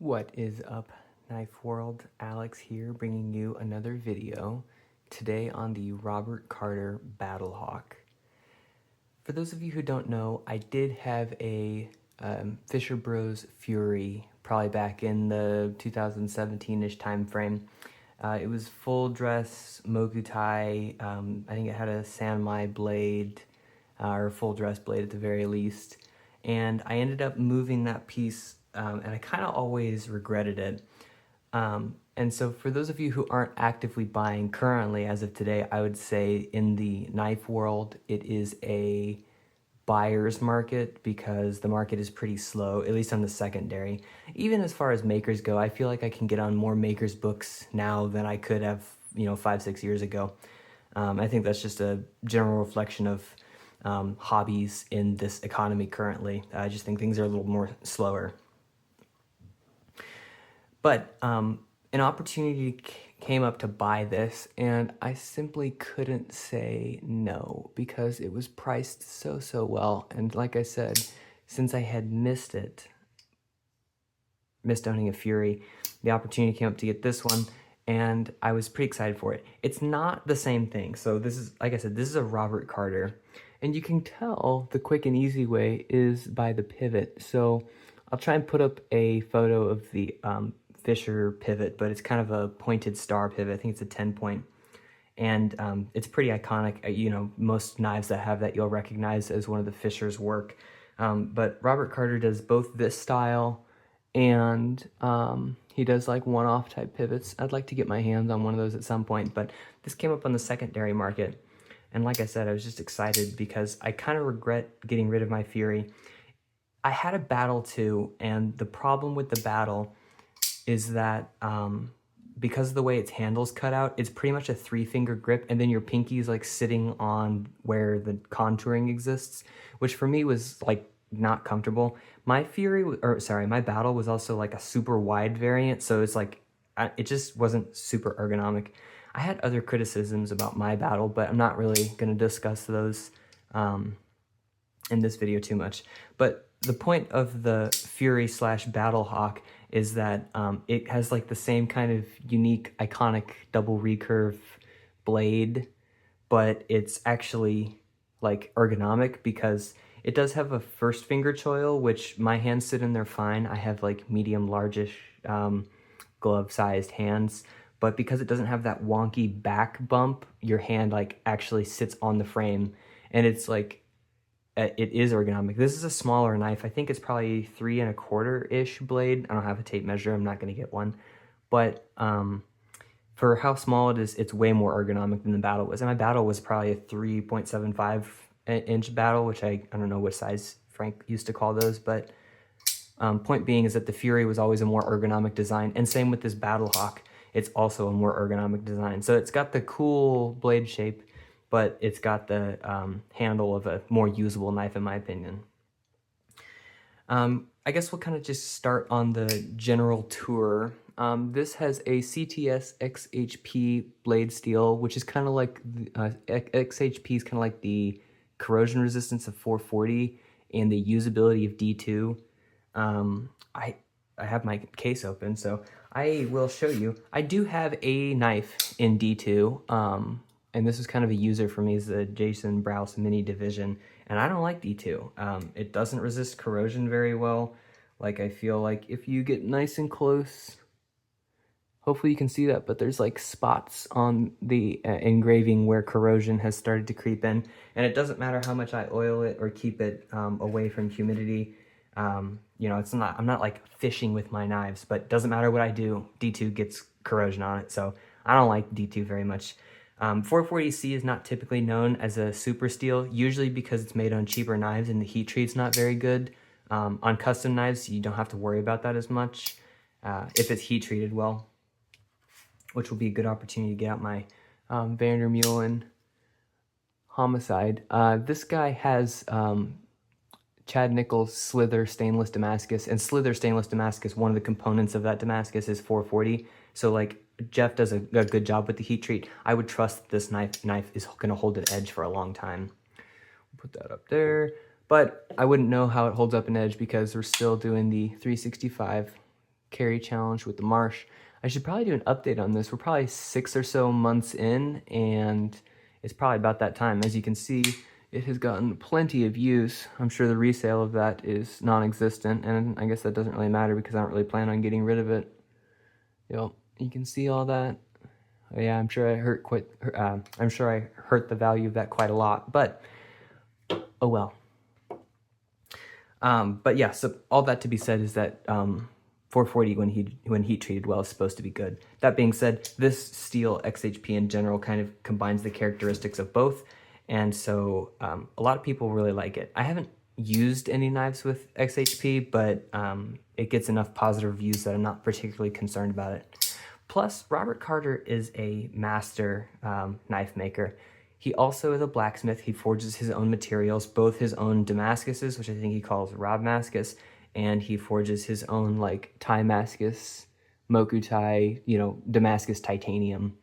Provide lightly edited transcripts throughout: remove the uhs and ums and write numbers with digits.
What is up, Knife World? Alex here, bringing you another video, today on the Robert Carter BattleHawk. For those of you who don't know, I did have a Fischer Bros Fury, probably back in the 2017-ish time frame. It was full dress Mokutai. I think it had a Sanmai blade, or full dress blade at the very least. And I ended up moving that piece, and I kind of always regretted it. And so for those of you who aren't actively buying currently, as of today, I would say in the knife world, it is a buyer's market because the market is pretty slow, at least on the secondary. Even as far as makers go, I feel like I can get on more makers books now than I could have, 5-6 years ago. I think that's just a general reflection of hobbies in this economy currently. I just think things are a little more slower. But an opportunity came up to buy this, and I simply couldn't say no because it was priced so well. And like I said, since I had missed owning a Fury, the opportunity came up to get this one, and I was pretty excited for it. It's not the same thing. So this is, like I said, this is a Robert Carter, and you can tell the quick and easy way is by the pivot. So I'll try and put up a photo of the Fischer pivot, but it's kind of a pointed star pivot. I think it's a 10-point, and it's pretty iconic. Most knives that have that you'll recognize as one of the Fischer's work. But Robert Carter does both this style and he does like one-off type pivots. I'd like to get my hands on one of those at some point, but this came up on the secondary market. And like I said, I was just excited because I kind of regret getting rid of my Fury. I had a Battle too, and the problem with the Battle is that because of the way its handle's cut out, it's pretty much a 3-finger grip, and then your pinky's like sitting on where the contouring exists, which for me was like not comfortable. My my Battle was also like a super wide variant, so it's like, it just wasn't super ergonomic. I had other criticisms about my Battle, but I'm not really gonna discuss those in this video too much. But the point of the Fury / BattleHawk is that it has like the same kind of unique, iconic double recurve blade, but it's actually like ergonomic because it does have a first finger choil, which my hands sit in there fine. I have like medium, largish glove-sized hands, but because it doesn't have that wonky back bump, your hand like actually sits on the frame, and it's like, it is ergonomic. This is a smaller knife. I think it's probably 3 1/4-ish blade. I don't have a tape measure. I'm not going to get one. But for how small it is, it's way more ergonomic than the Battle was. And my Battle was probably a 3.75-inch Battle, which I don't know what size Frank used to call those. But point being is that the Fury was always a more ergonomic design. And same with this BattleHawk. It's also a more ergonomic design. So it's got the cool blade shape, but it's got the handle of a more usable knife, in my opinion. I guess we'll kind of just start on the general tour. This has a CTS XHP blade steel, which is kind of like, XHP is kind of like the corrosion resistance of 440 and the usability of D2. I have my case open, so I will show you. I do have a knife in D2, and this was kind of a user for me, is the Jason Browse Mini Division, and I don't like D2. It doesn't resist corrosion very well. Like, I feel like if you get nice and close, hopefully you can see that, but there's like spots on the engraving where corrosion has started to creep in, and it doesn't matter how much I oil it or keep it away from humidity. I'm not like fishing with my knives, but it doesn't matter what I do, D2 gets corrosion on it, so I don't like D2 very much. 440C is not typically known as a super steel, usually because it's made on cheaper knives and the heat treat's not very good. On custom knives, you don't have to worry about that as much if it's heat treated well, which will be a good opportunity to get out my Vandermeulen Homicide. This guy has Chad Nichols Slither Stainless Damascus, and Slither Stainless Damascus, one of the components of that Damascus is 440, so like, Jeff does a good job with the heat treat. I would trust that this knife is going to hold an edge for a long time. Put that up there. But I wouldn't know how it holds up an edge because we're still doing the 365 carry challenge with the Marsh. I should probably do an update on this. We're probably 6 or so months in, and it's probably about that time. As you can see, it has gotten plenty of use. I'm sure the resale of that is non-existent, and I guess that doesn't really matter because I don't really plan on getting rid of it. Yep, you can see all that. Oh yeah, I'm sure I hurt the value of that quite a lot, but oh well. But yeah, so all that to be said is that 440 when heat treated well is supposed to be good. That being said, this steel XHP in general kind of combines the characteristics of both, and so a lot of people really like it. I haven't used any knives with XHP, but it gets enough positive reviews that I'm not particularly concerned about it. Plus, Robert Carter is a master knife maker. He also is a blacksmith. He forges his own materials, both his own Damascuses, which I think he calls Robmascus, and he forges his own like Timascus, Mokutai, Damascus titanium.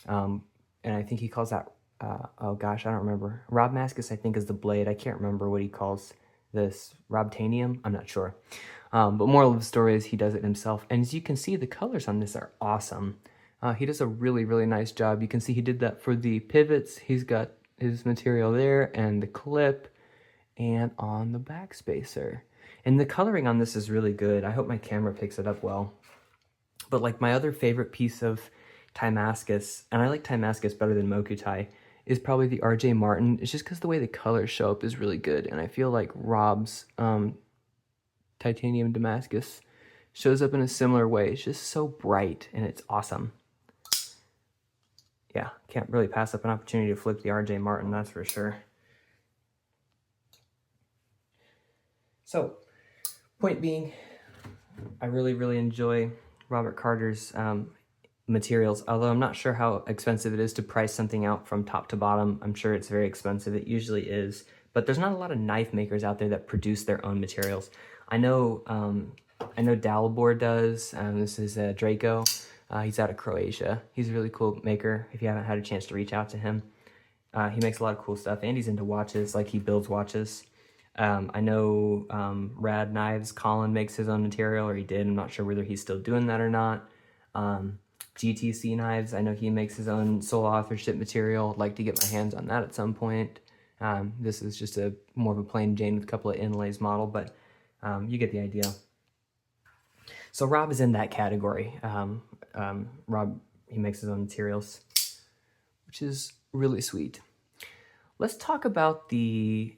And I think he calls that, oh gosh, I don't remember. Robmascus, I think, is the blade. I can't remember what he calls this. Robtanium? I'm not sure. But moral of the story is he does it himself. And as you can see, the colors on this are awesome. He does a really, really nice job. You can see he did that for the pivots. He's got his material there and the clip and on the back spacer. And the coloring on this is really good. I hope my camera picks it up well. But like my other favorite piece of Timascus, and I like Timascus better than Mokutai, is probably the RJ Martin. It's just because the way the colors show up is really good. And I feel like Rob's titanium Damascus shows up in a similar way. It's just so bright and it's awesome. Yeah, can't really pass up an opportunity to flip the RJ Martin, that's for sure. So, point being, I really, really enjoy Robert Carter's materials, although I'm not sure how expensive it is to price something out from top to bottom. I'm sure it's very expensive. It usually is. But there's not a lot of knife makers out there that produce their own materials. I know Dailbor does. This is Draco. He's out of Croatia. He's a really cool maker. If you haven't had a chance to reach out to him, he makes a lot of cool stuff, and he's into watches. Like, he builds watches. I know Rad Knives, Colin makes his own material, or he did. I'm not sure whether he's still doing that or not. GTC Knives, I know he makes his own sole authorship material. I'd like to get my hands on that at some point. This is just more of a plain Jane with a couple of inlays model, but you get the idea. So Rob is in that category. Rob, he makes his own materials, which is really sweet. Let's talk about the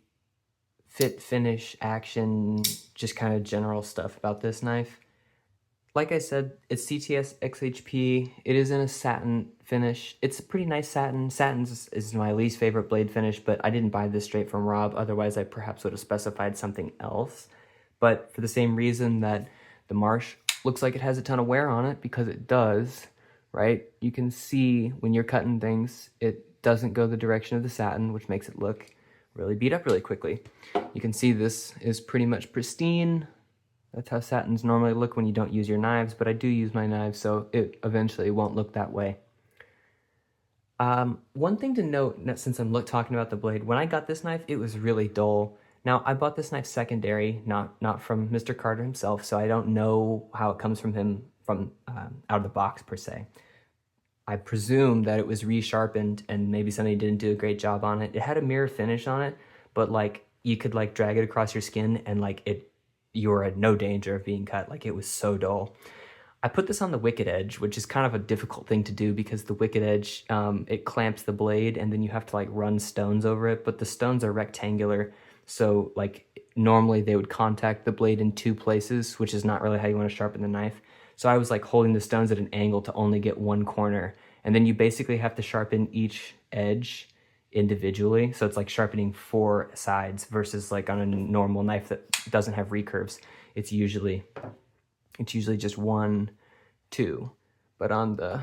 fit, finish, action, just kind of general stuff about this knife. Like I said, it's CTS XHP. It is in a satin finish. It's a pretty nice satin. Satin is my least favorite blade finish, but I didn't buy this straight from Rob. Otherwise, I perhaps would have specified something else. But for the same reason that the Marsh looks like it has a ton of wear on it, because it does, right? You can see when you're cutting things, it doesn't go the direction of the satin, which makes it look really beat up really quickly. You can see this is pretty much pristine. That's how satins normally look when you don't use your knives, but I do use my knives, so it eventually won't look that way. One thing to note, since I'm talking about the blade, when I got this knife, it was really dull. Now, I bought this knife secondary, not from Mr. Carter himself, so I don't know how it comes from him out of the box, per se. I presume that it was resharpened and maybe somebody didn't do a great job on it. It had a mirror finish on it, but like you could like drag it across your skin and like you were at no danger of being cut. Like, it was so dull. I put this on the wicked edge, which is kind of a difficult thing to do because the wicked edge, it clamps the blade and then you have to like run stones over it, but the stones are rectangular. So like normally they would contact the blade in two places, which is not really how you want to sharpen the knife. So I was like holding the stones at an angle to only get one corner. And then you basically have to sharpen each edge individually. So it's like sharpening 4 sides versus like on a normal knife that doesn't have recurves. It's usually just 1, 2. But on the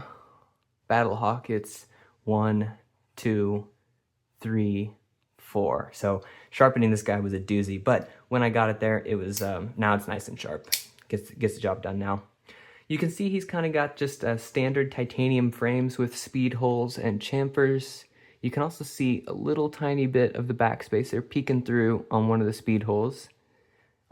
BattleHawk, it's 1, 2, 3, 4. So sharpening this guy was a doozy. But when I got it there, it was now it's nice and sharp. Gets the job done now. You can see he's kind of got just standard titanium frames with speed holes and chamfers. You can also see a little tiny bit of the backspacer peeking through on one of the speed holes.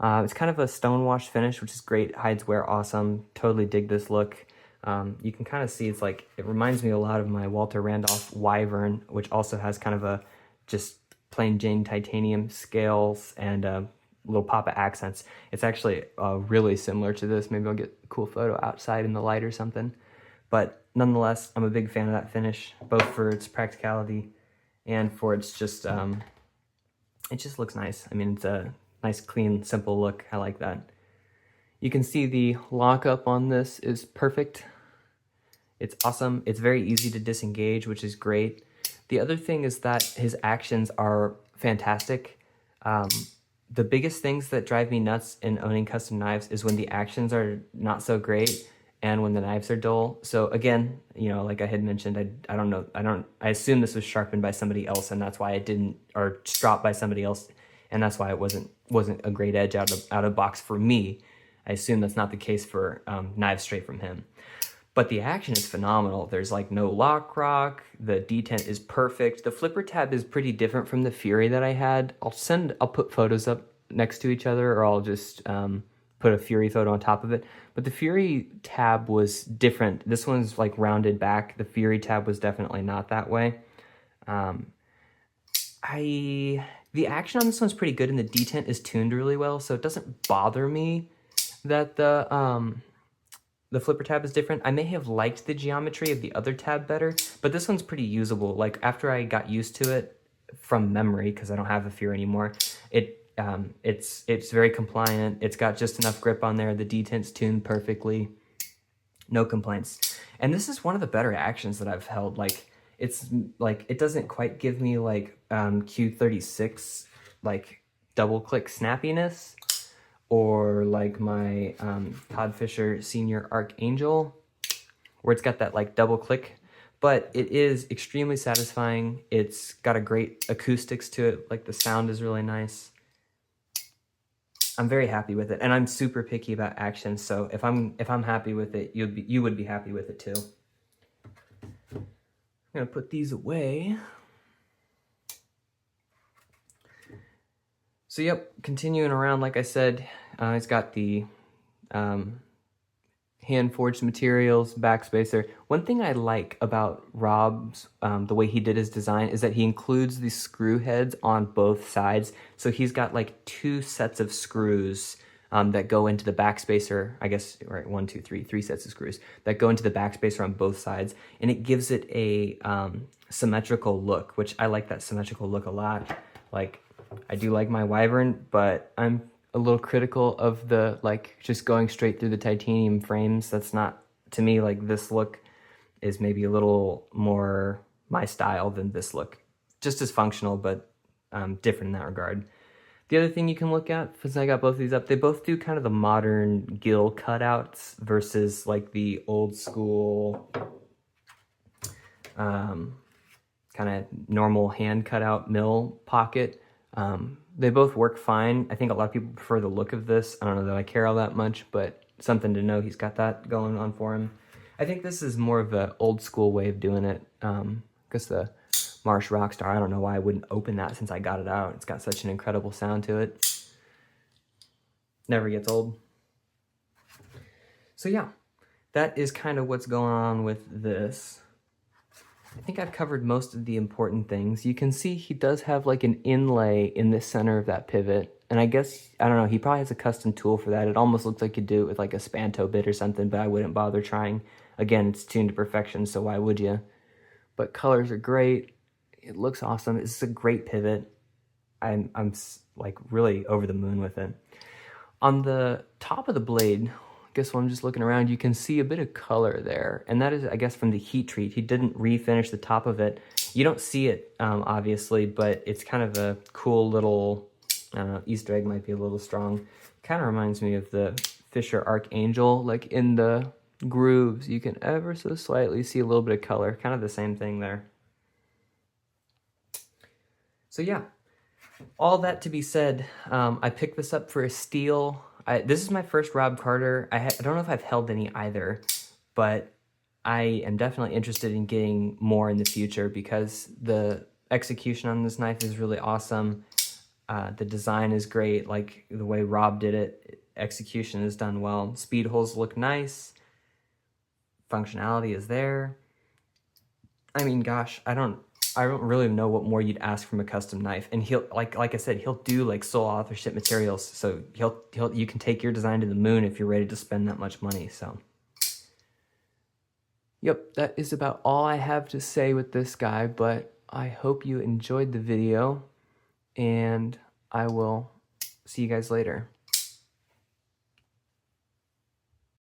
It's kind of a stone wash finish, which is great. Hides wear awesome. Totally dig this look. You can kind of see it's like, it reminds me a lot of my Walter Randolph Wyvern, which also has kind of a just plain Jane titanium scales and a little pop of accents. It's actually really similar to this. Maybe I'll get a cool photo outside in the light or something. But nonetheless, I'm a big fan of that finish, both for its practicality and for its just, it just looks nice. I mean, it's a nice, clean, simple look. I like that. You can see the lockup on this is perfect. It's awesome. It's very easy to disengage, which is great. The other thing is that his actions are fantastic. The biggest things that drive me nuts in owning custom knives is when the actions are not so great and when the knives are dull. So again, you know, like I had mentioned, I don't know, I assume this was sharpened by somebody else, and that's why it didn't, or stropped by somebody else, and that's why it wasn't a great edge out of box for me. I assume that's not the case for knives straight from him. But the action is phenomenal. There's like no lock rock. The detent is perfect. The flipper tab is pretty different from the Fury that I had. I'll put photos up next to each other, or I'll just put a Fury photo on top of it. But the Fury tab was different. This one's like rounded back. The Fury tab was definitely not that way. The action on this one's pretty good, and the detent is tuned really well, so it doesn't bother me that the flipper tab is different. I may have liked the geometry of the other tab better, but this one's pretty usable. Like after I got used to it from memory, because I don't have a Fury anymore, it's very compliant. It's got just enough grip on there. The detent's tuned perfectly. No complaints. And this is one of the better actions that I've held. Like it's like, it doesn't quite give me like Q36 like double click snappiness, or like my Todd Fischer Senior Archangel, where it's got that like double click, but it is extremely satisfying. It's got a great acoustics to it. Like the sound is really nice. I'm very happy with it, and I'm super picky about action. So if I'm happy with it, you would be happy with it too. I'm gonna put these away. So yep, continuing around, like I said, it's got the hand-forged materials, backspacer. One thing I like about Rob's, the way he did his design, is that he includes the screw heads on both sides. So he's got like 2 sets of screws that go into the backspacer, I guess, right, 1, 2, 3, 3 sets of screws that go into the backspacer on both sides. And it gives it a symmetrical look, which I like that symmetrical look a lot. Like, I do like my Wyvern, but I'm a little critical of the, like, just going straight through the titanium frames. That's not, to me, like, this look is maybe a little more my style than this look. Just as functional, but different in that regard. The other thing you can look at, since I got both of these up, they both do kind of the modern gill cutouts versus, like, the old school kind of normal hand cutout mill pocket. They both work fine. I think a lot of people prefer the look of this. I don't know that I care all that much, but something to know, he's got that going on for him. I think this is more of an old school way of doing it, because the Marsh Rockstar, I don't know why I wouldn't open that since I got it out. It's got such an incredible sound to it. Never gets old. So yeah, that is kind of what's going on with this. I think I've covered most of the important things. You can see he does have like an inlay in the center of that pivot. And I guess, I don't know, he probably has a custom tool for that. It almost looks like you do it with like a Spanto bit or something, but I wouldn't bother trying. Again, it's tuned to perfection, so why would you? But colors are great. It looks awesome. It's a great pivot. I'm like really over the moon with it. On the top of the blade, I guess when I'm just looking around, you can see a bit of color there. And that is, I guess, from the heat treat. He didn't refinish the top of it. You don't see it, obviously, but it's kind of a cool little, I don't know, Easter egg might be a little strong. Kind of reminds me of the Fischer Archangel, like in the grooves. You can ever so slightly see a little bit of color. Kind of the same thing there. So yeah, all that to be said, I picked this up for a steal. This is my first Rob Carter. I don't know if I've held any either, but I am definitely interested in getting more in the future because the execution on this knife is really awesome. The design is great, like the way Rob did it. Execution is done well. Speed holes look nice. Functionality is there. I mean, gosh, I don't really know what more you'd ask from a custom knife. And he'll, like I said, he'll do like sole authorship materials. So you can take your design to the moon if you're ready to spend that much money. So, yep, that is about all I have to say with this guy. But I hope you enjoyed the video, and I will see you guys later.